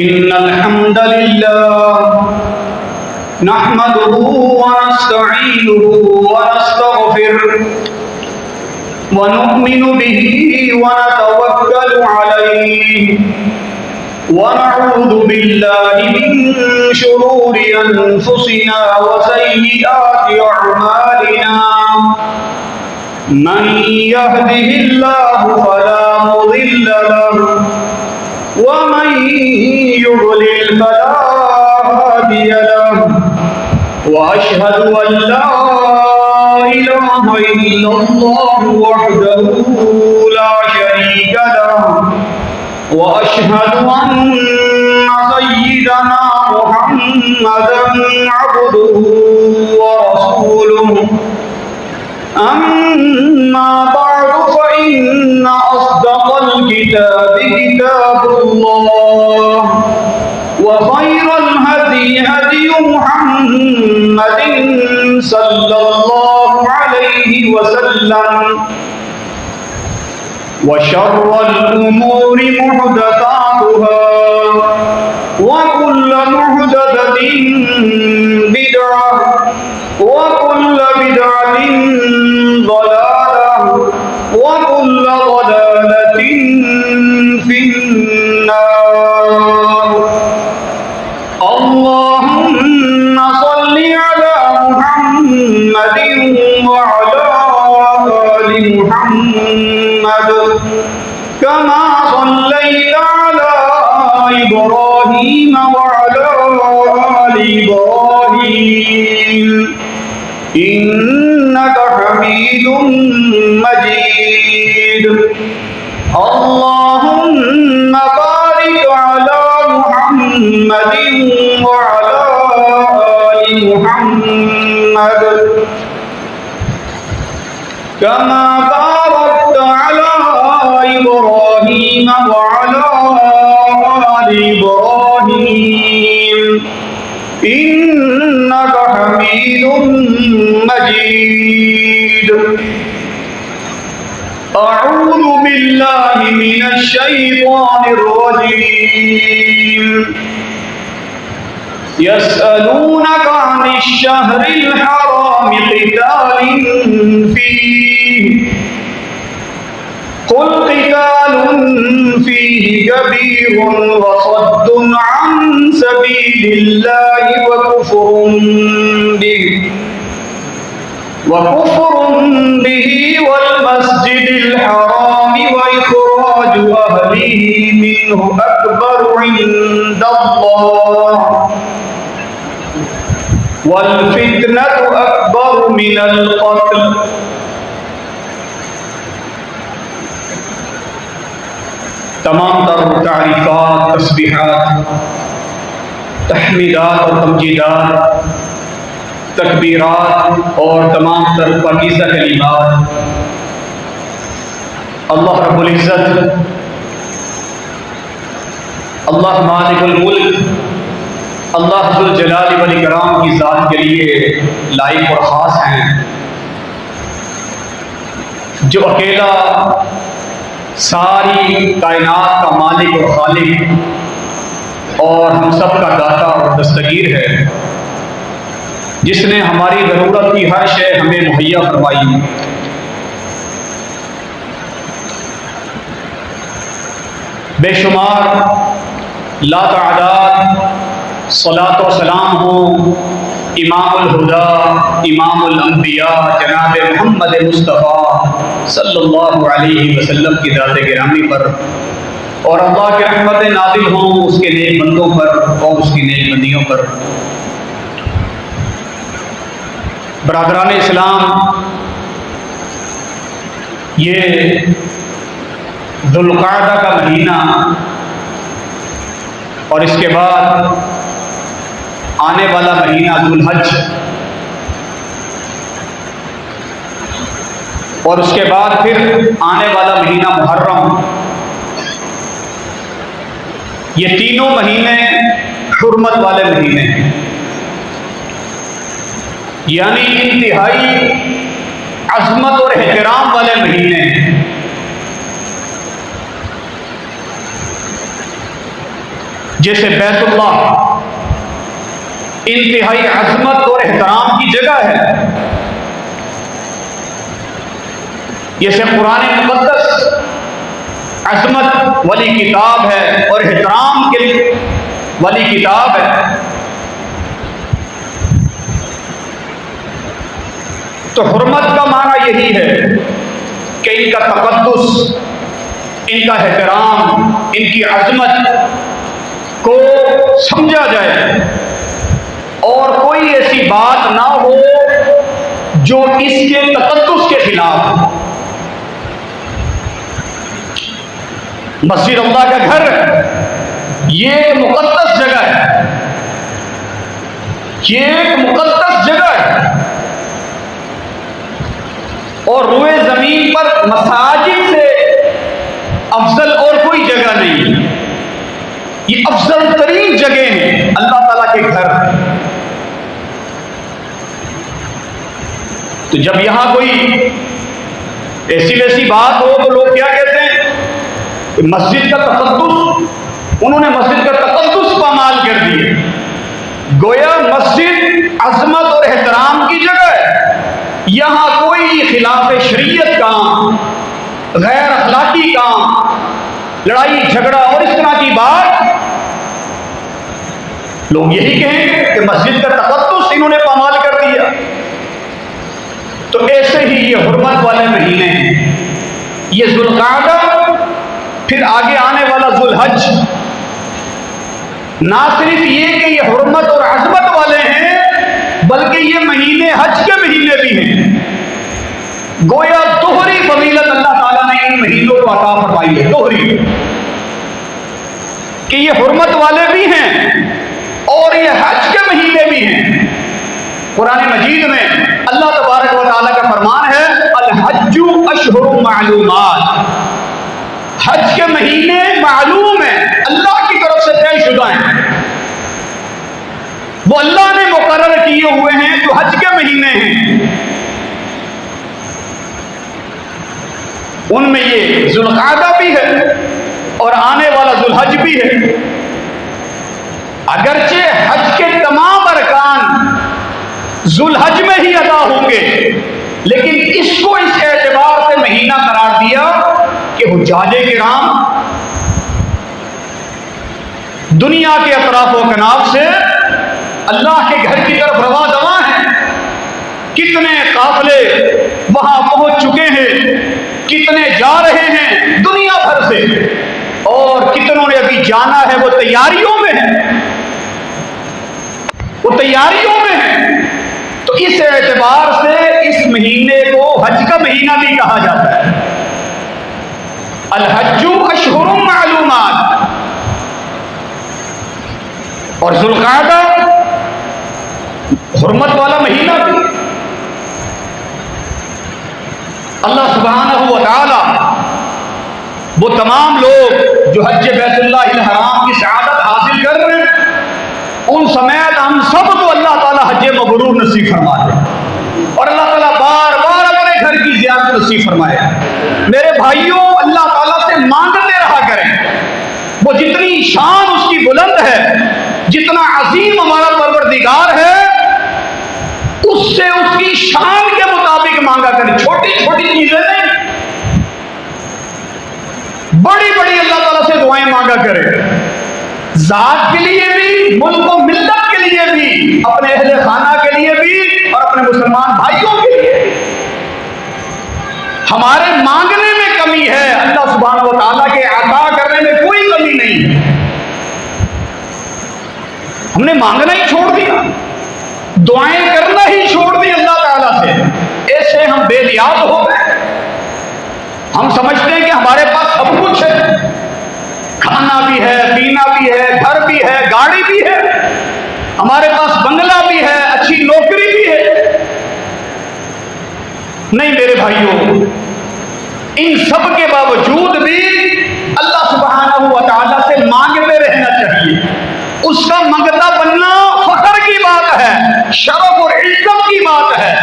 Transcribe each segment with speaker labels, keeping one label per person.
Speaker 1: इन्नल हम्दलिल्लाह नहमदुहु व नस्तईनुहु व नस्तगफिरुह व नु'मिनु बिही व नतवक्कलु अलैहि व नऊज़ु बिल्लाहि मिन शुरूरि अनफुसिना व सय्यिआति अअमालिना मन यहदिहिल्लाहु फला मुदिल्ल लहु व मन युद्लिल फला हादिय लहु व अशहदु अन ला इलाहा इल्लल्लाहु वहदहु ला शरीका लहु व अशहदु अन्ना सय्यिदना मुहम्मदन अब्दुहु व रसूलुहु अम्मा बअदु फ़इन्न अस्दक़ल किताबि किताबुल्लाह व ख़ैरल हदी हदी मुहम्मदिन सल्लल्लाहु अलैहि वसल्लम व शर्रल उमूरि मुहदसातुहा व कुल्लु मुहदसतिन बिदअह व कुल्लु बिदअतिन ज़लालह व कुल्लु ज़लालतिन फिन्नार। अल्लाहुम्मा सल्लि अला मुहम्मदिन व अला आलि मुहम्मद कमा सल्लैता अला इब्राहीम व अला आलि इब्राहीम इन्नका हमीदुम मजीद। अल्लाहुम्मा बारिक अला मुहम्मदिन व अला आलि मुहम्मद कमा बारकता अला इब्राहीम व अला आलि इब्राहीम इन्नका हमीदुम मजीद। अऊज़ु बिल्लाहि मिनश शैतानिर रजीम। यसअलूनका अनिश शहरिल हरामि क़ितालिन फ़ीहि क़ुल क़ितालुन फ़ीहि कबीरुन व सद्दुन अन सबीलिल्लाहि व कुफ़्रुन बिही वल मस्जिदिल हरामि व इख़राजु अहलिही मिन्हु अकबरु इन्दल्लाह वल फितनतु अकबरु मिनल क़त्ल। तमाम तर तारीफ़ात, तस्बीहात, तहमीदात और तमजीदात, तकबीरात और तमाम तर पाकीज़ा कलिमात अल्लाह रब्बुल इज़्ज़त, अल्लाह मालिकुल मुल्क, अल्लाह ज़ुल जलाली वल इकराम की ज़ात के लिए लायक और ख़ास हैं, जो अकेला सारी कायनात का मालिक और खालिक और हम सब का दाता और दस्तगीर है, जिसने हमारी ज़रूरत की हर शय हमें मुहैया फरमाई। बेशुमार लातादाद सलात व सलाम हो इमामुल हुदा, इमामुल अंबिया जनाब मोहम्मद मुस्तफ़ा सल्लल्लाहु अलैहि वसल्लम की ज़ात गिरामी पर, और अल्लाह की रहमत नाज़िल हो उसके नेक बंदों पर और उसकी नेक बंदियों पर। बरादरान इस्लाम, ये ज़ुल्क़ादा का महीना और इसके बाद आने वाला महीना ज़ुल्हज और उसके बाद फिर आने वाला महीना मुहर्रम, ये तीनों महीने हुर्मत वाले महीने हैं, यानी इंतहाई अज़मत और एहतराम वाले महीने हैं। जैसे बैतुल्लाह इंतहाई अजमत और एहतराम की जगह है, जैसे कुरान मुक़द्दस अजमत वाली किताब है और एहतराम के वाली किताब है। तो हुर्मत का माना यही है कि इनका तक़द्दुस, इनका एहतराम, इनकी अजमत को समझा जाए और कोई ऐसी बात ना हो जो इसके तक़द्दुस के खिलाफ हो। मस्जिद अल्लाह का घर ये एक मुक़द्दस जगह है, ये एक मुक़द्दस जगह है और रुए जमीन पर मसाजिद से अफजल और कोई जगह नहीं। ये अफजल तरीन जगह है अल्लाह ताला के घर। तो जब यहां कोई ऐसी वैसी बात हो तो लोग क्या कहते हैं, मस्जिद का तक़द्दुस, उन्होंने मस्जिद का तक़द्दुस पामाल कर दिए। गोया मस्जिद अजमत और एहतराम की जगह है, यहां कोई खिलाफ शरीयत काम, गैर अखलाकी काम, लड़ाई झगड़ा और इस तरह की बात, लोग यही कहेंगे कि मस्जिद का तक़द्दुस इन्होंने पामाल कर दिया। तो ऐसे ही ये हुर्मत वाले महीने हैं, ये ज़ुल्क़ादा, फिर आगे आने वाला ज़ुल्हज। ना सिर्फ ये कि ये हुर्मत और अज़मत वाले हैं, बल्कि ये महीने हज के महीने भी हैं। गोया दोहरी फजीलत अल्लाह ताला ने इन महीनों को अता फरमाई है, दोहरी, कि ये हुर्मत वाले भी हैं और ये हज के महीने भी हैं। कुरान मजीद में अल्लाह तबारक व तआला का फरमान है, अल हज्जु अशहुरुम मालूमात, हज के महीने मालूम है, अल्लाह की तरफ से तयशुदा हैं, वो अल्लाह ने मुकर्रर किए हुए हैं जो हज के महीने हैं। उनमें ये ज़ुल्क़ादा भी है और आने वाला ज़ुल्हज भी है। अगरचे हज के तमाम अरकान ज़ुल्हज में ही अदा होंगे, लेकिन इसको इस एतबार से महीना करार दिया कि हुज्जाजे किराम दुनिया के अतराफ व कनाफ से अल्लाह के घर की तरफ रवा दवा हैं। कितने काफिले वहां पहुंच चुके हैं, कितने जा रहे हैं दुनिया भर से, और कितनों ने अभी जाना है, वो तैयारियों में है, वो तैयारियों में है। तो इस एतबार से इस महीने को हज का महीना भी कहा जाता है। अल हज्जु अशहुरुम मालूमात, और ज़ुल्क़ादा हुर्मत वाला महीना भी। अल्लाह सुब्हानहू व तआला वो तमाम लोग जो हज बैतुल्लाहिल हराम की सआदत हासिल कर रहे हैं, उन समेत हम सबको अल्लाह ताला हज मबरूर नसीब फरमा दे और अल्लाह ताला बार बार अपने घर की ज़ियारत नसीब फरमाए। मेरे भाइयों, अल्लाह ताला से मांगते रहा करें। वो जितनी शान उसकी बुलंद है, जितना अजीम हमारा परवरदिगार है, उससे उसकी शान के मुताबिक मांगा करें। छोटी छोटी चीजें नहीं, बड़ी बड़ी अल्लाह ताला से दुआएं मांगा करें। जात के लिए भी, मुल्क व मिल्लत के लिए भी, अपने अहले खाना के लिए भी और अपने मुसलमान भाइयों के लिए। हमारे मांगने में कमी है, अल्लाह सुब्हानहू व तआला के अता करने में कोई कमी नहीं है। हमने मांगना ही छोड़ दिया, दुआएं करना ही छोड़ दी अल्लाह ताला से। ऐसे हम बेनियाज हो गए। हम समझते हैं कि हमारे पास सब कुछ है, खाना भी है, पीना भी है, घर भी है, गाड़ी भी है, हमारे पास बंगला भी है, अच्छी नौकरी भी है। नहीं मेरे भाइयों, इन सब के बावजूद भी अल्लाह सुब्हानहू व तआला से मांगते रहना चाहिए। उसका मंगता बनना फख्र की बात है, शरफ और इज्जत की बात है,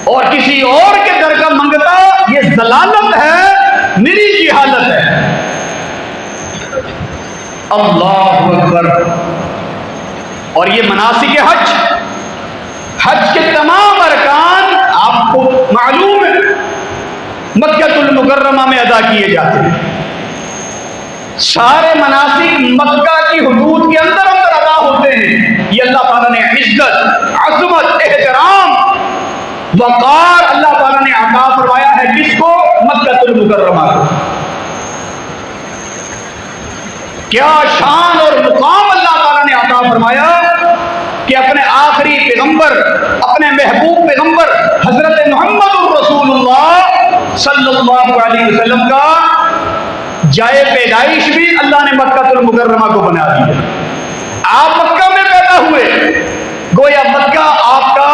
Speaker 1: और किसी और के दर का मंगता ये जलालत है, निरी की हालत है। अल्लाहु अकबर। और ये मनासिक हज, हज के तमाम अरकान आपको मालूम है मक्कातुल मुकर्रमा में अदा किए जाते हैं। सारे मनासिक मक्का की हुदूद के अंदर अंदर अदा होते हैं। ये अल्लाह ताला ने इज्जत, अज़मत, एहतराम, वक़ार अल्लाह ताला ने अता फरमाया है। किसको? मक्कातुल मुकर्रमा को। क्या शान और मुकाम अल्लाह ताला ने अता फरमाया कि अपने आखिरी पैगंबर, अपने महबूब पैगंबर हजरत मोहम्मद रसूलुल्लाह सल्लल्लाहु अलैहि वसल्लम का जाए पैदाइश भी अल्लाह ने मक्कातुल मुकर्रमा को बना दिया। आप मक्का में पैदा हुए, गोया मक्का आपका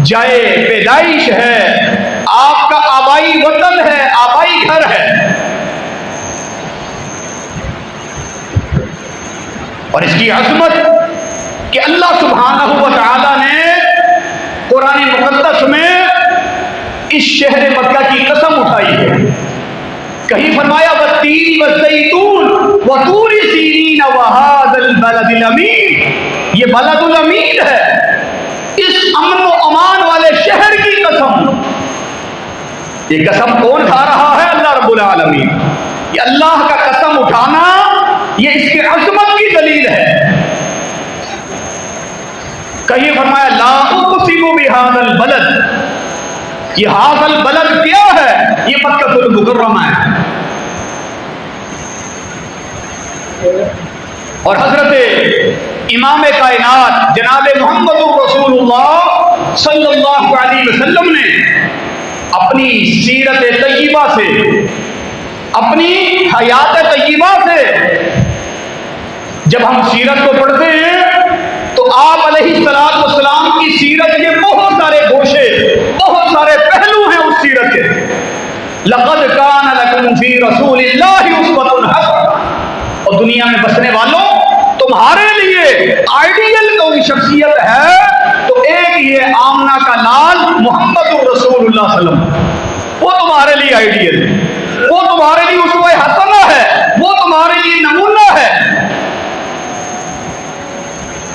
Speaker 1: जाए पैदाइश है, आपका आबाई वतन है, आबाई घर है। और इसकी अज़मत कि अल्लाह सुब्हानहू व तआला ने कुरान मुक़द्दस में इस शहर मक्का की कसम उठाई है। कहीं फरमाया वत्तीन वज़ैतून व तूर सीनीन व हाज़ल बलदिल अमीन। ये बलदुल अमीन है, इस अमन व अमान वाले शहर की कसम। ये कसम कौन खा रहा है? अल्लाह रब्बुल आलमीन। ये अल्लाह का कसम उठाना ये इसकी अज़मत की दलील है। कहीं फरमाया ला उक़सिमु बिहाज़ल बलद। ये हाज़ल बलद क्या है? ये मक्कातुल मुकर्रमा है। और हजरत इमाम कायनात जनाब मोहम्मद रसूलुल्लाह सल्लल्लाहु अलैहि वसल्लम ने अपनी सीरत तय्यबा से, अपनी हयात तय्यबा से, जब हम सीरत को पढ़ते हैं तो आप अलैहिस्सलातु वस्सलाम की सीरत के बहुत सारे गोशे, बहुत सारे पहलू हैं उस सीरत के। लक़द कान लकुम फी रसूलिल्लाहि उस्वतुन हसनह। और दुनिया में बसने वालों, तुम्हारे लिए आइडियल कोई शख्सियत है तो एक ये आमना का लाल मोहम्मद रसूलुल्लाह सल्लल्लाहु अलैहि वसल्लम, वो तुम्हारे लिए आइडियल है, वो तुम्हारे लिए उसवा हसना है, वो तुम्हारे लिए नमूना है।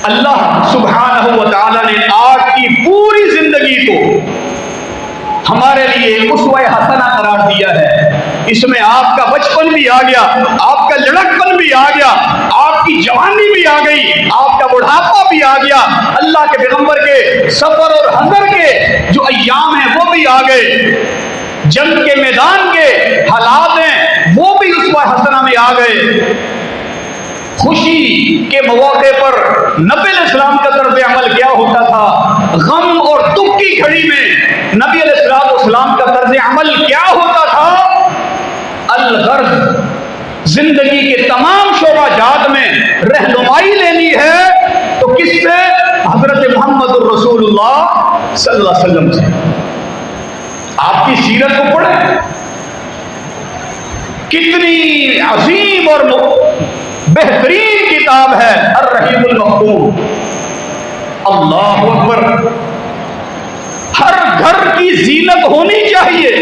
Speaker 1: अल्लाह सुब्हानहू व तआला ने आपकी पूरी जिंदगी को हमारे लिए उसवा हसना करार दिया है। इसमें आपका बचपन भी आ गया, आपका लड़कपन भी आ गया, आपकी जवानी भी आ गई, आपका बुढ़ापा भी आ गया, अल्लाह के पैगंबर के सफर और हजर के जो अय्याम हैं वो भी आ गए, जंग के मैदान के हालात हैं वो भी उसवा हसना में आ गए। खुशी के मौके पर नबी अलैहिस्सलाम का तर्ज अमल क्या होता था? गम और दुख की घड़ी में नबी अलैहिस्सलाम का तर्ज अमल क्या होता था? अल-गर्ज़, जिंदगी के तमाम शोबाजात में रहनुमाई लेनी है तो किससे? हजरत मोहम्मद रसूलुल्लाह सल्लल्लाहु अलैहि वसल्लम से। आपकी सीरत को पढ़ें, कितनी अजीम और बेहतरीन किताब है अर्रहीमुल मखतूम। अल्लाहु अकबर। हर घर की जीनत होनी चाहिए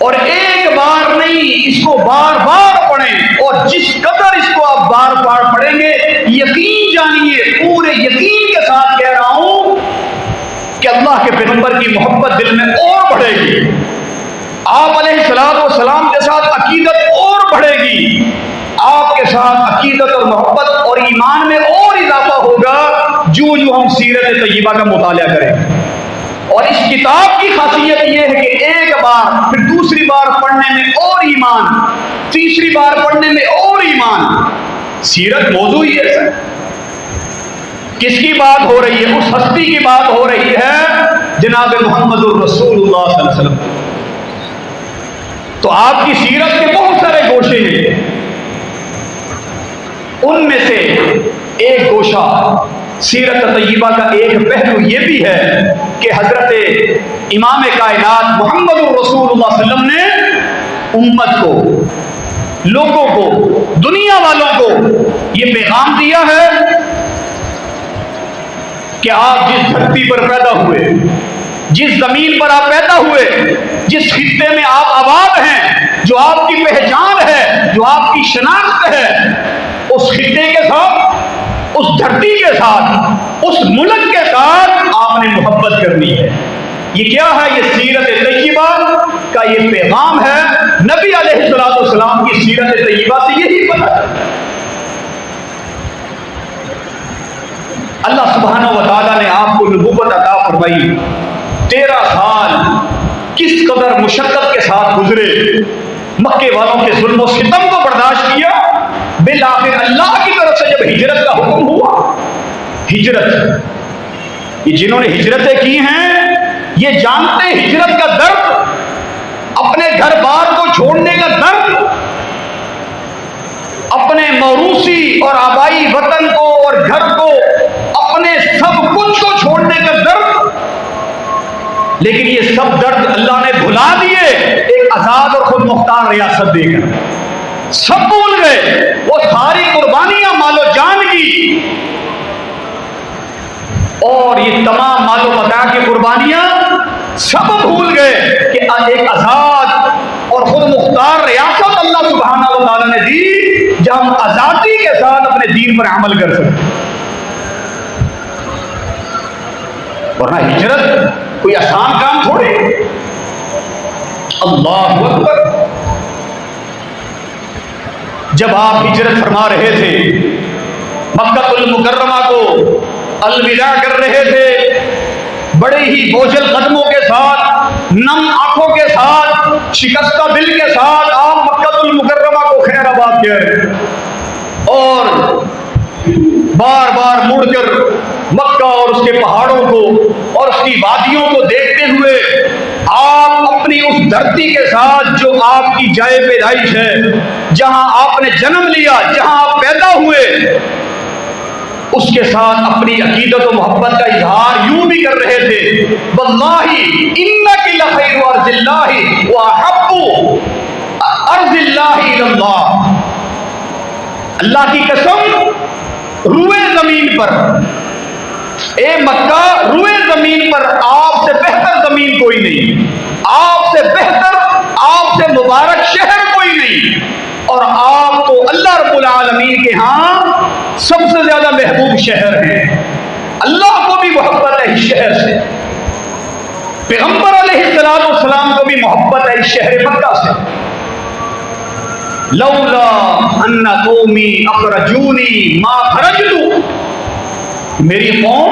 Speaker 1: और एक बार नहीं, इसको बार बार पढ़ें। और जिस कदर इसको आप बार बार पढ़ेंगे, यकीन जानिए, पूरे यकीन के साथ कह रहा हूं कि अल्लाह के पैगंबर की मोहब्बत दिल में और बढ़ेगी, आप अलैहिस्सलातु वस्सलाम के साथ अकीदत और बढ़ेगी, आपके साथ अकीदत और मोहब्बत और ईमान में और इजाफा होगा जो जो हम सीरत तय्यबा का मुताला करें। और इस किताब की खासियत यह है कि एक बार, फिर दूसरी बार पढ़ने में और ईमान, तीसरी बार पढ़ने में और ईमान। सीरत मौजू ही है सर। किसकी बात हो रही है? उस हस्ती की बात हो रही है, जनाब मोहम्मद रसूलुल्लाह सल्लल्लाहु अलैहि वसल्लम। तो आपकी सीरत के बहुत सारे गोशे हैं, उनमें से एक गोशा सीरत तय्यबा का एक पहलू यह भी है कि हजरत इमाम कायनात मोहम्मद रसूलुल्लाह सल्लल्लाहु अलैहि वसल्लम ने उम्मत को, लोगों को, दुनिया वालों को यह पैगाम दिया है कि आप जिस धरती पर पैदा हुए, जिस जमीन पर आप पैदा हुए, जिस खित्ते में आप आबाद हैं, जो आपकी पहचान है, जो आपकी शनाख्त है, उस खित्ते के साथ, उस धरती के साथ, उस मुल्क के साथ आपने मोहब्बत करनी है। ये क्या है? ये सीरत तय्यबा का ये पैगाम है। नबी अलैहिस्सलाम की सीरत तय्यबा से यही पता है। अल्लाह सुब्हानहू व तआला ने आपको नबूवत अता फरमाई। 13 साल किस कदर मुशक्कत के साथ गुजरे, मक्के वालों के जुल्म और सितम को बर्दाश्त किया। बिल आखिर अल्लाह की तरफ से जब हिजरत का हुक्म हुआ, हिजरत, ये जिन्होंने हिजरतें की हैं ये जानते हैं हिजरत का दर्द, अपने घर बार को छोड़ने का दर्द, अपने मौरूसी और आबाई वतन को और घर को, अपने सब कुछ को छोड़ने का दर्द। लेकिन ये सब दर्द अल्लाह ने भुला दिए एक आजाद और खुद मुख्तार रियासत देकर। सब भूल गए वो सारी कुर्बानियां मालो जान की और ये तमाम मालो मता की कुर्बानियां सब भूल गए कि एक आजाद और खुद मुख्तार रियासत अल्लाह सुब्हानहू व तआला ने दी, जहां हम आजादी के साथ अपने दीन पर अमल कर सकते। वरना हिजरत कोई आसान काम थोड़ी। अल्लाहु अकबर। जब आप हिजरत फरमा रहे थे, मक्कातुल मुकर्रमा को अलविदा कर रहे थे, बड़े ही बोझल कदमों के साथ, नम आंखों के साथ, शिकस्ता दिल के साथ आप मक्कातुल मुकर्रमा को खैराबाद कह रहे और बार बार मुड़कर मक्का और उसके पहाड़ों को और उसकी वादियों को देखते हुए आप अपनी उस धरती के साथ जो आपकी जाए पैदाइश है, जहां आपने जन्म लिया, जहां आप पैदा हुए, उसके साथ अपनी अकीदत और मोहब्बत का इजहार यूं भी कर रहे थे। वल्लाही इन्नकी लखैरु अर्ज़िल्लाहि व अहब्बु अर्ज़िल्लाहि इलल्लाह। अल्लाह की कसम, रुए जमीन पर, ए मक्का, रुए जमीन पर आपसे बेहतर जमीन कोई नहीं, आपसे बेहतर, आपसे मुबारक शहर कोई नहीं, और आप तो अल्लाह रब्बुल आलमीन के यहाँ सबसे ज्यादा महबूब शहर है। अल्लाह को भी मोहब्बत है इस शहर से, पैगंबर अलैहिस्सलाम को भी मोहब्बत है इस शहर मक्का से। लौला अन्ना कौमी अखरजूनी मा खरजतु, मेरी कौम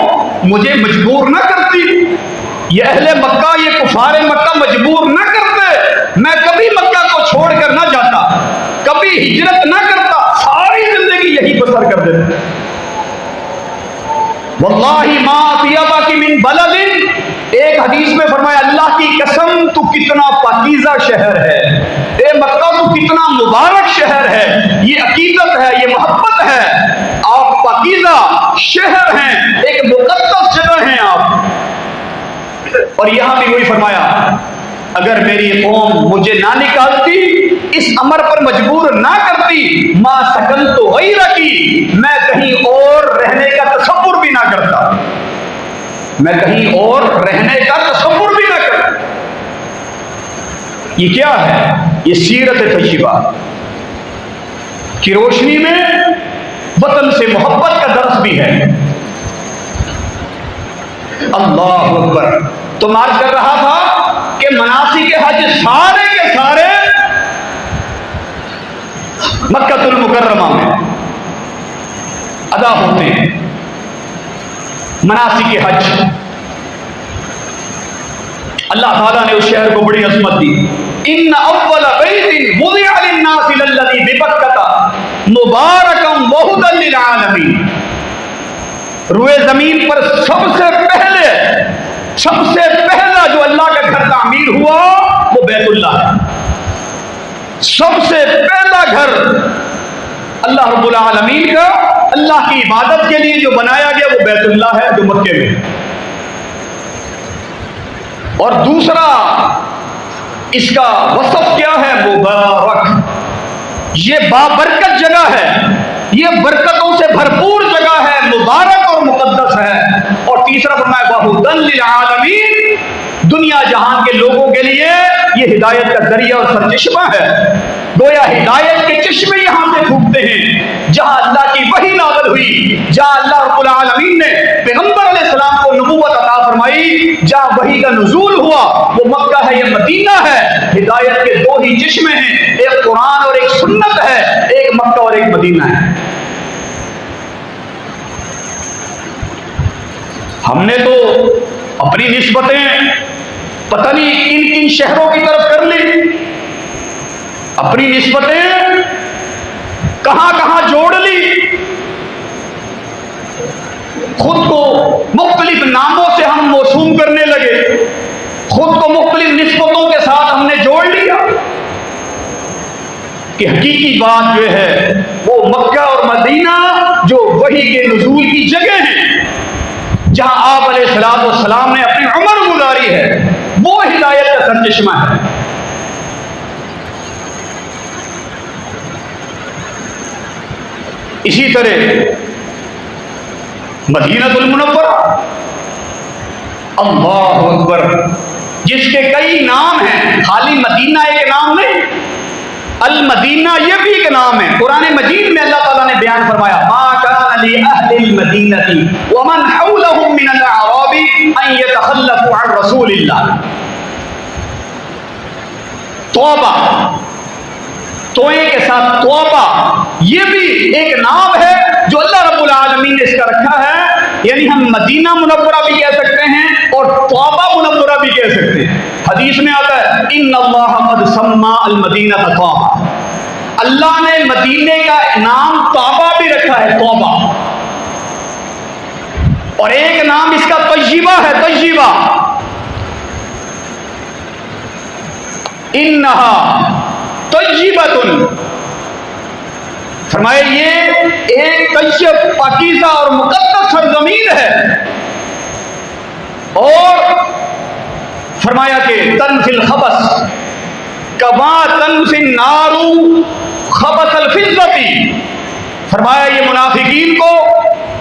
Speaker 1: मुझे मजबूर न करती, ये अहले मक्का, ये कुफारे मक्का मजबूर न करते, मैं कभी मक्का को छोड़कर न जाता, कभी हिजरत न करता, सारी जिंदगी यही बसर कर देता। वल्लाही मा अतियबा की मिन बलदिन, एक हदीस में फरमाया अल्लाह की कसम तू कितना पाकीज़ा शहर है, ए मक्का तू कितना मुबारक शहर है। ये अकीदत है, ये मोहब्बत है, आप पाकीज़ा शहर हैं, एक मुक़द्दस जगह हैं आप। और यहां भी वही फरमाया, अगर मेरी कौम मुझे ना निकालती, इस अमर पर मजबूर ना करती, मां सकन तो वही रखी, मैं कहीं और रहने का तसव्वुर भी ना करता, मैं कहीं और रहने का तसव्वुर भी ना करता। ये क्या है? ये सीरत तय्यबा की रोशनी में वतन से मोहब्बत का दर्स भी है। अल्लाह अकबर। तो मार्च कर रहा था कि मनासिक हज सारे के सारे मक्कातुल मुकर्रमा में अदा होते हैं। मनासिक हज, अल्लाह ताला ने उस शहर को बड़ी अजमत दी। इन अव्वल बैतिन वुदिअ लिन्नासि लल्लज़ी बिबक्कता मुबारकम व हुदल लिल आलमीन। रुए जमीन पर सबसे पहला जो अल्लाह का घर तामीर हुआ वो बैतुल्लाह है। सबसे पहला घर अल्लाह रब्बुल आलमीन का, अल्लाह की इबादत के लिए जो बनाया गया वो बैतुल्लाह है, जो मक्के में। और दूसरा इसका वसफ क्या है? मुबारक। ये बाबरकत जगह है, ये बरकतों से भरपूर जगह है, मुबारक और मुकद्दस है। और तीसरा फरमाया वहुदन लिल आलमीन, दुनिया जहान के लोगों के लिए ये हिदायत का जरिया और सरचश्मा है। गोया हिदायत के चश्मे यहां से फूटते हैं जहां अल्लाह की वही नाज़िल हुई, जहां अल्लाह रब्बुल आलमीन ने पैगंबर अलैहिस्सलाम को नबूवत अता फरमाई, जहां वही का नुज़ूल हुआ वो मक्का है या मदीना है। हिदायत के दो ही चश्मे हैं, एक कुरान और एक सुन्नत है, एक मक्का और एक मदीना है। हमने तो अपनी निस्बतें पता नहीं किन किन शहरों की तरफ कर ली, अपनी निस्बतें कहां कहां जोड़ ली, खुद को मुख्तलिफ नामों से हम मौसूम करने लगे, खुद को मुख्तलिफ निस्बतों के साथ हमने जोड़ लिया कि हकीकी बात जो है वो मक्का और मदीना जो वही के नुज़ूल की जगह है, जहां आप अलैहिस्सलाम ने अपनी उम्र गुजारी है, वो हिदायत का सरचश्मा है। इसी तरह मदीनतुल मुनव्वरा, अल्लाहु अकबर, जिसके कई नाम हैं, खाली मदीना एक नाम नहीं, अल मदीना ये भी एक नाम है। कुरान मजीद में अल्लाह ताला ने बयान फरमाया मा कान लि अहलिल मदीनती व मन हौलहुम मिनल अअराबी अन यतखल्लफू अन रसूलिल्लाह। तौबा, तोए के साथ तौबा, ये भी एक नाम है जो अल्लाह रब्बुल आलमीन ने इसका रखा है। यानी हम मदीना मुनव्वरा भी कह सकते हैं और तौबा मुनव्वरा भी कह सकते हैं। हदीस में आता है इन्नल्लाह क़द सम्मा अल मदीना तौबा, अल्लाह ने मदीने का नाम तौबा भी रखा है, तौबा। और एक नाम इसका तय्यबा है, तय्यबा, इन्नहा तय्यबतुन, फरमाए ये एक तय्यब पाकीज़ा और मुक़द्दस सरज़मीन है। और फरमाया कि तनफिल खबस कमा तनफिन नारू खबसल फिज़्ज़ती, फरमाया ये मुनाफिकीन को,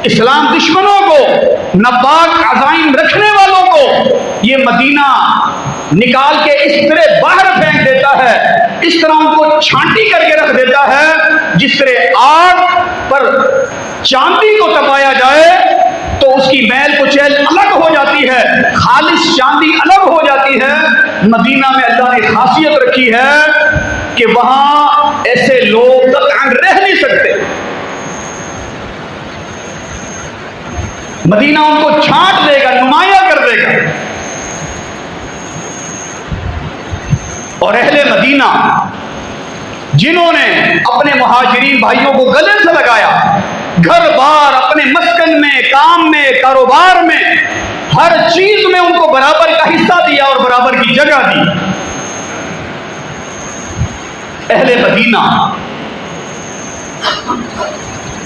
Speaker 1: इस्लाम दुश्मनों को, नापाक अज़ाइम रखने वालों को ये मदीना निकाल के इस तरह बाहर फेंक देता है, इस तरह उनको छांटी करके रख देता है जिस तरह आग पर चांदी को तपाया जाए तो उसकी मैल कुचैल अलग हो जाती है, खालिस चांदी अलग हो जाती है। मदीना में अल्लाह ने खासियत रखी है कि वहां ऐसे लोग कतअन रह नहीं सकते। मदीना उनको छांट देगा, नुमाया कर देगा। और अहले मदीना जिन्होंने अपने मुहाजिरीन भाइयों को गले से लगाया, घर बार, अपने मस्कन में, काम में, कारोबार में, हर चीज में उनको बराबर का हिस्सा दिया और बराबर की जगह दी। अहले मदीना,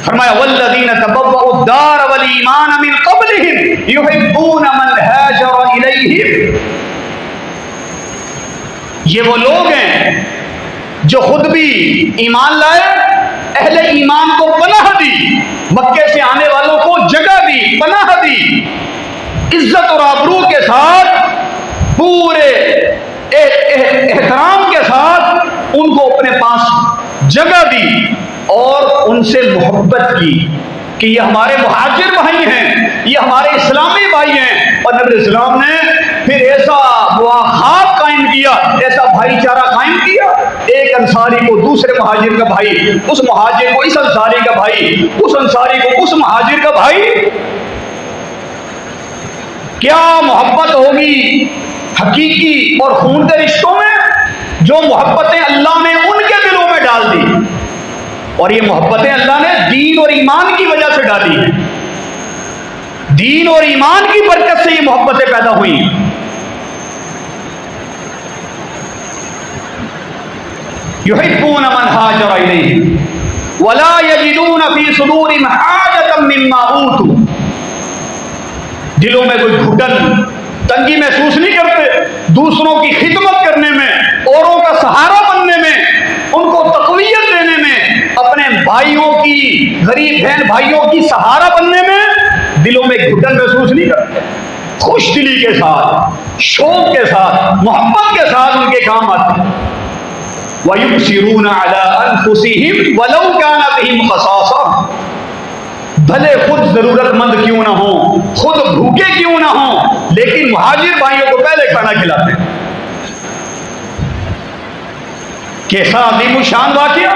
Speaker 1: फरमाया वल्लज़ीना तबव्वउद्दार वल ईमान मिन क़ब्लिहिम युहिब्बूना मन हाजरा इलैहिम, ये वो लोग हैं जो खुद भी ईमान लाए, अहले ईमान को पनाह दी, मक्के से आने वालों को जगह दी, पनाह दी, इज्जत और आबरू के साथ, पूरे एहतराम के साथ उनको अपने पास जगह दी और उनसे मोहब्बत की कि ये हमारे मुहाजिर भाई हैं, ये हमारे इस्लामी भाई हैं। और नबी इस्लाम ने फिर ऐसा मुआखात कायम किया, ऐसा भाईचारा कायम किया, एक अंसारी को दूसरे मुहाजिर का भाई, उस मुहाजिर को इस अंसारी का भाई, उस अंसारी को उस मुहाजिर का भाई। क्या मोहब्बत होगी हकीकी और खून के रिश्तों में, जो मोहब्बतें अल्लाह ने उनके दिलों में डाल दी। और ये मोहब्बतें अल्लाह ने दीन और ईमान की वजह से डाली हैं, दीन और ईमान की बरकत से ये मोहब्बतें पैदा हुई। युहिब्बूना मन हाजरा इलैहिम वला यजिदूना फी सुदूरिहिम हाजतम मिम्मा ऊतू, दिलों में कोई घुटन, तंगी महसूस नहीं करते, दूसरों की खिदमत करने में, औरों का सहारा बनने में, उनको तक़वियत देने में, अपने भाइयों की, गरीब बहन भाइयों की सहारा बनने में दिलों में घुटन महसूस नहीं करते, खुश दिली के साथ, शौक के साथ, मोहब्बत के साथ उनके काम आते हैं। वयुबसिरूना अला अनफुसिहिम वलौ काना बिहिम खसासा, भले खुद जरूरतमंद क्यों ना हो, खुद भूखे क्यों ना हो, लेकिन मुहाजिर भाइयों को पहले खाना खिलाते हैं। कैसा अजीम शान वाकया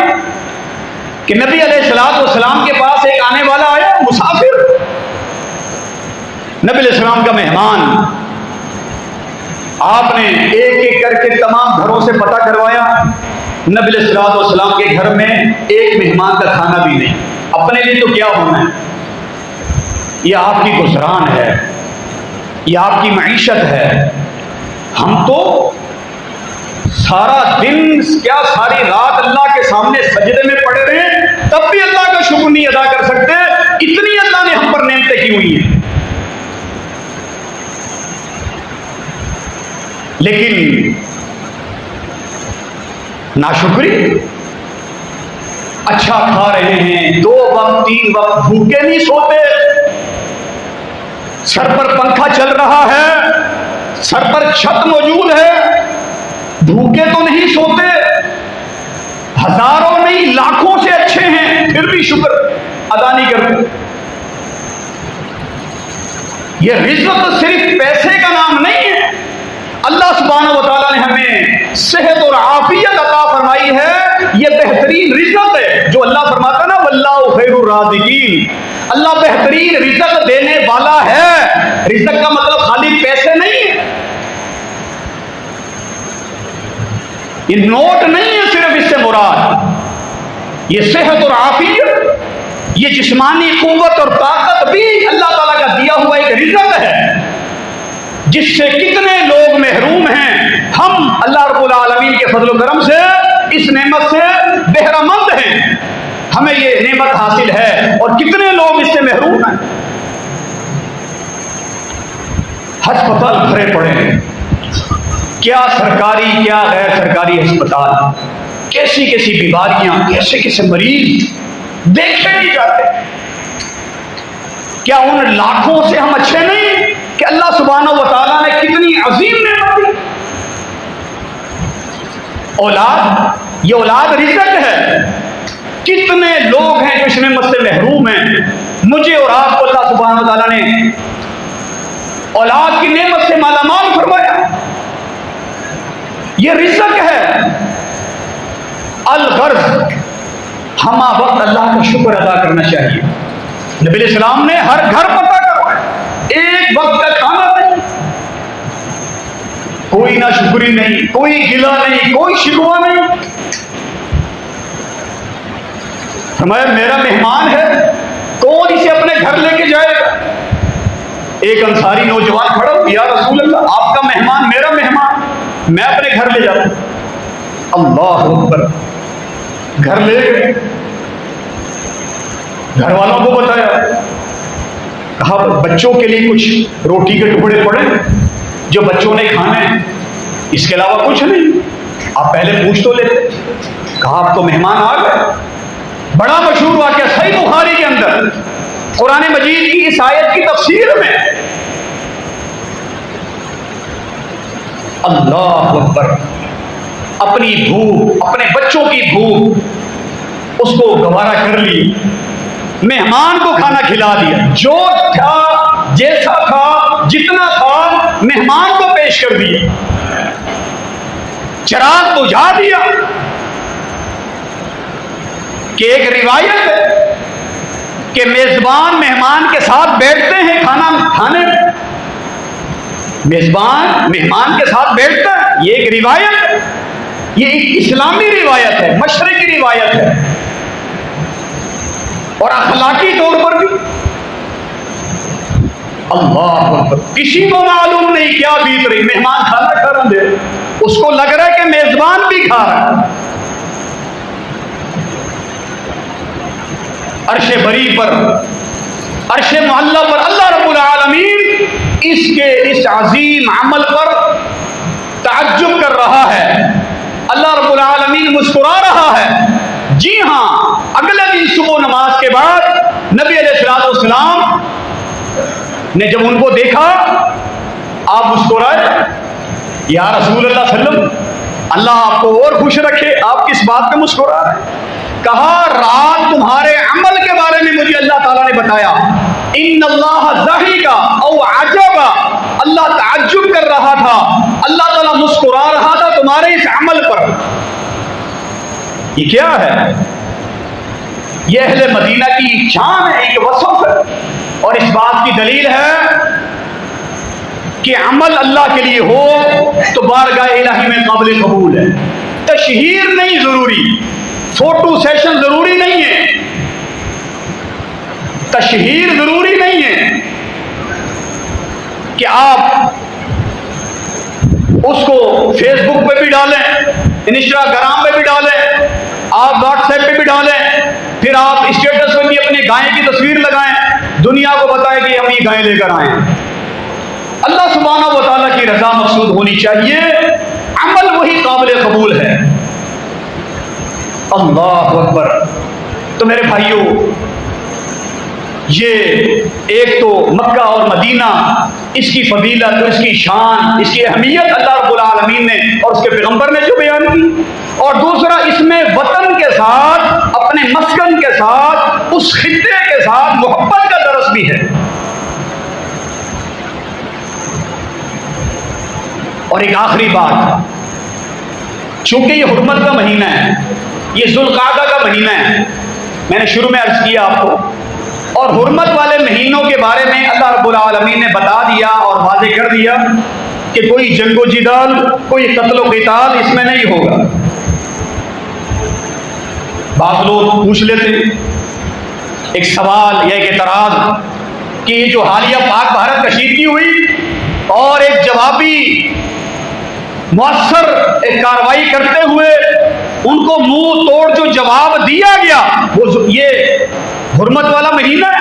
Speaker 1: कि नबी अलैहिस्सलाम के पास एक आने वाला आया, मुसाफिर, नबी अलैहिस्सलाम का मेहमान। आपने एक एक करके तमाम घरों से पता करवाया, नबी अलैहिस्सलाम के घर में एक मेहमान का खाना भी नहीं। अपने लिए तो क्या होना है, यह आपकी गुजरान है, यह आपकी मईशत है। हम तो सारा दिन क्या सारी रात अल्लाह के सामने सजदे में पड़े रहे, तब भी अल्लाह का शुक्र नहीं अदा कर सकते, इतनी अल्लाह ने हम पर नेमतें की हुई हैं। लेकिन नाशुक्री, अच्छा खा रहे हैं, 2 वक्त 3 वक्त भूखे नहीं सोते, सर पर पंखा चल रहा है, सर पर छत मौजूद है, भूखे तो नहीं सोते, हजारों नहीं लाखों से अच्छे हैं, फिर भी शुक्र अदा नहीं करते। यह रिज़्क़ सिर्फ पैसे का नाम नहीं है। अल्लाह सुब्हानहू व तआला ने हमें सेहत और आफियत अता फरमाई है, यह बेहतरीन रिज़्क़ है। जो अल्लाह फरमाता ना वल्लाहु खैरुर राज़िकीन, अल्लाह बेहतरीन रिज़्क़ देने वाला है। रिज़्क़ का मतलब खाली पैसे नहीं है, ये नोट नहीं है सिर्फ इससे मुराद, ये सेहत और आफियत, ये जिस्मानी कुव्वत और ताकत भी अल्लाह ताला का दिया हुआ एक रिज़्क़ है, जिससे कितने लोग महरूम हैं। हम अल्लाह रब्बुल आलमीन के फजल करम से इस नेमत से बहरामंद हैं, हमें ये नेमत हासिल है, और कितने लोग इससे महरूम हैं। अस्पताल भरे पड़े हैं, क्या सरकारी क्या गैर सरकारी अस्पताल, कैसी कैसी बीमारियां, कैसे कैसे मरीज देखे नहीं जाते। क्या उन लाखों से हम अच्छे नहीं कि अल्लाह सुब्हानहू व तआला ने कितनी अजीम नेमत दी। औलाद, ये औलाद रिज़्क़ है। कितने लोग हैं जो इस नेमत से महरूम हैं। मुझे और आपको अल्लाह सुब्हानहू व तआला ने औलाद की नेमत से मालामाल फरमाया, ये रिज़्क़ है। अल-गर्ज़, हम वक्त अल्लाह का शुक्र अदा करना चाहिए। नबी अलैहिस्सलाम ने हर घर पता करवाया, एक वक्त का खाना नहीं, कोई ना शुक्री नहीं, कोई गिला नहीं, कोई शिकवा नहीं। फरमाया मेरा मेहमान है, कौन इसे अपने घर लेके जाएगा। एक अंसारी नौजवान खड़ा, या रसूल अल्लाह, आपका मेहमान मेरा मेहमान, मैं अपने घर ले जाता हूं। अल्लाह अकबर, घर ले गए, घर वालों को बताया, कहा बच्चों के लिए कुछ रोटी के टुकड़े पड़े जो बच्चों ने खाने, इसके अलावा कुछ नहीं, आप पहले पूछ तो लेते। कहा आप तो मेहमान आ गए। बड़ा मशहूर वाक़या सही बुखारी के अंदर, कुरान मजीद की इस आयत की तफसीर में, अल्लाह अकबर, अपनी भूख, अपने बच्चों की भूख उसको गवारा कर ली, मेहमान को खाना खिला दिया, जो था जैसा था जितना था मेहमान को पेश कर दिया, चिराग बुझा दिया। कि एक रिवायत है कि मेजबान मेहमान के साथ बैठते हैं खाना खाने में, मेजबान मेहमान के साथ बैठता है, ये एक रिवायत है, ये एक इस्लामी रिवायत है, मशरकी रिवायत है, और अखलाकी तौर पर भी। अल्लाह, किसी को मालूम नहीं क्या बीत रही, मेहमान खाना खा रहा है, उसको लग रहा है कि मेजबान भी खा रहा है। अर्शे बरी पर, अर्शे मुअल्ला पर अल्लाह रब्बुल आलमीन इसके इस अजीम अमल पर ताज्जुब कर रहा है। अल्लाह रब्बुल आलमीन मुस्कुरा रहा है। जी हाँ, अगले दिन सुबह नमाज के बाद नबी अलैहिस्सलाम ने जब उनको देखा, आप मुस्कुराए। या रसूल अल्लाह सल्लम, अल्लाह आपको और खुश रखे, आप किस बात पे मुस्कुरा रहे? कहा, रात तुम्हारे अमल के बारे में मुझे अल्लाह ताला ने बताया। इन्नल्लाह ज़ाहिका औ अजबा, अल्लाह ताज्जुब कर रहा था, अल्लाह ताला मुस्कुरा रहा था तुम्हारे इस अमल पर। ये क्या है? ये अहले मदीना की शान है, एक वसफ है। और इस बात की दलील है कि अमल अल्लाह के लिए हो तो बारगाह इलाही में काबिल कबूल है। तशहीर नहीं जरूरी, फोटो सेशन जरूरी नहीं है, तशहीर जरूरी नहीं है कि आप उसको फेसबुक पे भी डालें, इंस्टाग्राम पे भी डालें, आप व्हाट्सएप पे भी डालें, फिर आप स्टेटस पे भी अपनी गाय की तस्वीर लगाएं, दुनिया को बताएं कि हम ये गाय लेकर आए हैं। अल्लाह सुब्हानहू व तआला की रजा मकसूद होनी चाहिए, अमल वही काबिल कबूल है। अल्लाह अकबर। तो मेरे भाइयों, ये एक तो मक्का और मदीना, इसकी फजीलत, इसकी शान, इसकी अहमियत अल्लाह रब्बुल आलमीन ने और उसके पैगंबर ने जो बयान की, और दूसरा इसमें वतन के साथ, अपने मस्कन के साथ, उस खित्ते के साथ मोहब्बत का दरस भी है। और एक आखिरी बात, चूंकि ये हुर्मत का महीना है, ये ज़ुल्क़ादा का महीना है, मैंने शुरू में अर्ज किया आपको, और हुर्मत वाले महीनों के बारे में अल्लाह रब्बुल आलमीन ने बता दिया और वाज़ेह कर दिया कि कोई जंगो जिदाल, कोई कत्लो क़िताल इसमें नहीं होगा। बात लोग पूछ लेते एक सवाल या एक एतराज कि ये जो हालिया पाक भारत कशीदगी हुई और एक जवाबी मुअस्सर एक कार्रवाई करते हुए उनको मुंह तोड़ जो जवाब दिया गया, वो ये हुर्मत वाला महीना है।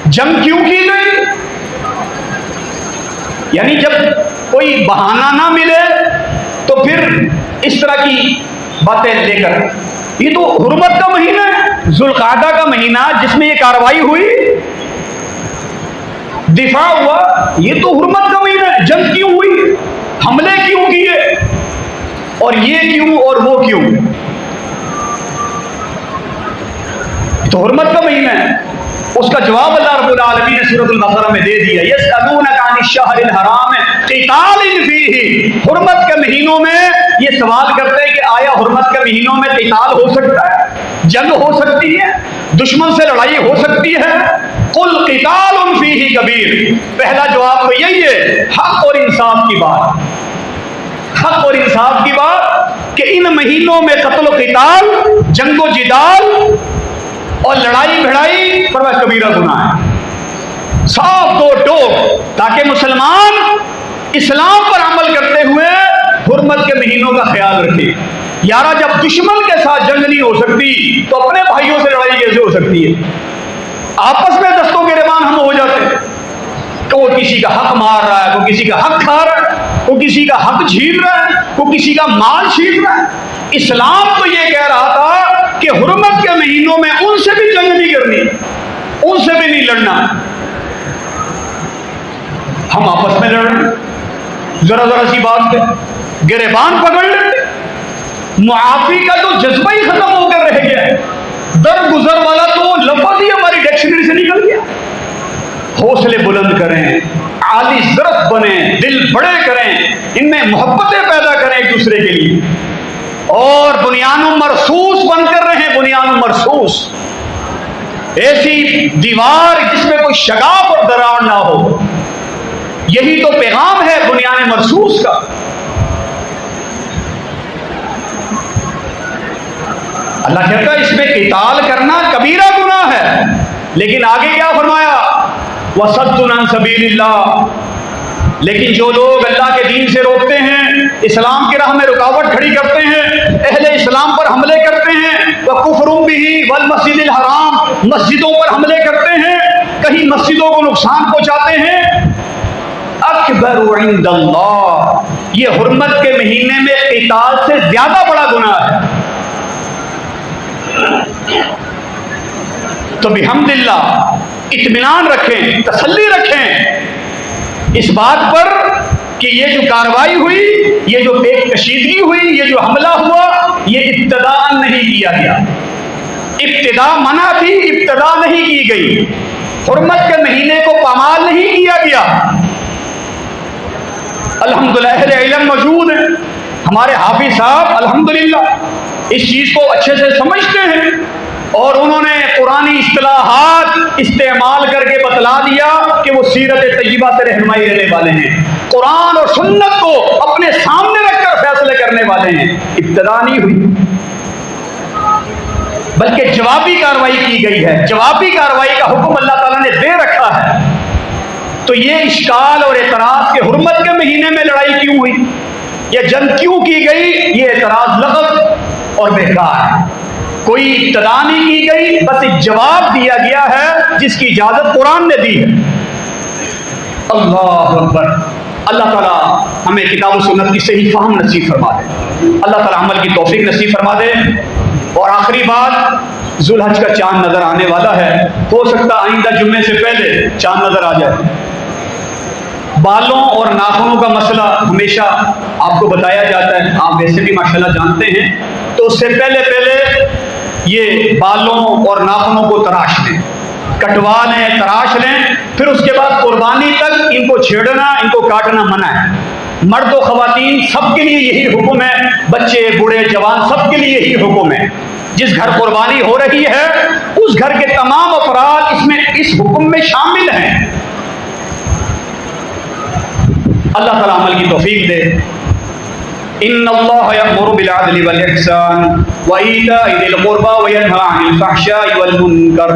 Speaker 1: जंग क्यों की गई? यानी जब कोई बहाना ना मिले तो फिर इस तरह की बातें लेकर, ये तो हुर्मत का महीना है, ज़ुल्क़ादा का महीना, जिसमें ये कार्रवाई हुई, दिफा हुआ, ये तो हुर्मत का महीना है। जंग क्यों हुई, हमले क्यों किए, और ये क्यों और वो क्यों? तो हुर्मत का महीना है। उसका जवाब अल्लाह रब्बुल आलमीन ने सूरह अल-बक़रा में दे दिया। यस्अलूनका अनिश-शहरिल हराम क़ितालिन फ़ीही, हुर्मत के महीनों में ये सवाल करते हैं कि आया हुर्मत के महीनों में क़िताल हो सकता है, जंग हो सकती है, दुश्मन से लड़ाई हो सकती है? कुल क़ितालुन फ़ीही कबीर, पहला जवाब तो यही है, हक और इंसाफ की बात, हक और इंसाफ की बात कि इन महीनों में कत्ल क़िताल, जंगो जिदाल और लड़ाई भिड़ाई पर वह कबीरा गुनाह है। साफ दो टोक, ताकि मुसलमान इस्लाम पर अमल करते हुए हुर्मत के महीनों का ख्याल रखे। यारा, जब दुश्मन के साथ जंग नहीं हो सकती तो अपने भाइयों से लड़ाई कैसे हो सकती है? आपस में दस्तों के गिरबान हम हो जाते हैं, तो वो किसी का हक मार रहा है, वो किसी का हक खा रहा है, वो किसी का हक छीन रहा है, वो किसी का माल छीन रहा है। इस्लाम तो ये कह रहा था कि हुर्मत के महीनों में उनसे भी जंग नहीं करनी, उनसे भी नहीं लड़ना। हम आपस में लड़ रहे, जरा जरा सी बात पे गिरबान पकड़ लेते, मुआफी का तो जज्बा ही खत्म होकर रह गया है। दर गुजर वाला तो लफ्ज़ ही हमारी डिक्शनरी से निकल गया। हौसले बुलंद करें, आली ज़रफ़ बने, दिल बड़े करें, इनमें मोहब्बतें पैदा करें एक दूसरे के लिए, और बुनियान मरसूस बनकर रहें, बुनियान मरसूस, ऐसी दीवार जिसमें कोई शगाफ और दरार ना हो। यही तो पैगाम है बुनियान मरसूस का। अल्लाह कहता है इसमें क़िताल करना कबीरा गुनाह है, लेकिन आगे क्या फरमाया? वसद्दुन अन सबीलिल्लाह, लेकिन जो लोग अल्लाह के दीन से रोकते हैं, इस्लाम की राह में रुकावट खड़ी करते हैं, अहले इस्लाम पर हमले करते हैं, वह कुफ्रुम बिही वल मस्जिदिल हराम, मस्जिदों पर हमले करते हैं, कहीं मस्जिदों को नुकसान पहुंचाते हैं, अकबरु इंदल्लाह, ये हुर्मत के महीने में क़िताल से ज्यादा बड़ा गुनाह है। तो बिहम्दिल्लाह इत्मीनान रखें, तसल्ली रखें इस बात पर कि ये जो कार्रवाई हुई, ये जो बेकशीदगी हुई, ये जो हमला हुआ, ये इब्तिदाअन नहीं किया गया। इब्तिदा मना थी, इब्तिदा नहीं की गई। हुर्मत के महीने को पामाल नहीं किया गया। अल्हम्दुलिल्लाह अहले इल्म मौजूद हैं, हमारे हाफिज साहब अल्हम्दुलिल्लाह इस चीज़ को अच्छे से समझते हैं और उन्होंने कुरानी इस्तिलाहात इस्तेमाल करके बतला दिया कि वो सीरत तय्यबा से रहनुमाई लेने वाले हैं, कुरान और सुन्नत को अपने सामने रखकर फैसले करने वाले हैं। इब्तिदा नहीं हुई, बल्कि जवाबी कार्रवाई की गई है। जवाबी कार्रवाई का हुक्म अल्लाह ताला ने दे रखा है। तो ये इश्काल और एतराज के हुर्मत के महीने में लड़ाई क्यों हुई, ये जंग क्यों की गई, ये एतराज लगब और बेकार है। कोई इब्तिदा नहीं की गई, बस एक जवाब दिया गया है जिसकी इजाजत कुरान ने दी है। अल्लाह अकबर। अल्लाह ताला हमें किताब और सुन्नत की सही फहम नसीब फरमा दे, अल्लाह ताला अमल की तौफीक नसीब फरमा दे। और आखिरी बात, जुल्हज का चांद नजर आने वाला है, हो सकता आइंदा जुम्मे से पहले चांद नजर आ जाए। बालों और नाखूनों का मसला हमेशा आपको बताया जाता है, आप वैसे भी माशाल्लाह जानते हैं। तो उससे पहले ये बालों और नाखूनों को तराश लें, कटवा लें, तराश लें, फिर उसके बाद कुर्बानी तक इनको छेड़ना, इनको काटना मना है। मर्द और ख़वातीन सबके लिए यही हुक्म है, बच्चे बूढ़े जवान सबके लिए यही हुक्म है। जिस घर कुर्बानी हो रही है उस घर के तमाम अफराद इसमें इस हुक्म में शामिल हैं। अल्लाह ताला अमल की तौफीक दे। इन्नल्लाह यअमुरु बिल अदलि वल इहसान व ईताइ ज़िल क़ुरबा व यनहा अनिल फ़हशाइ वल मुनकर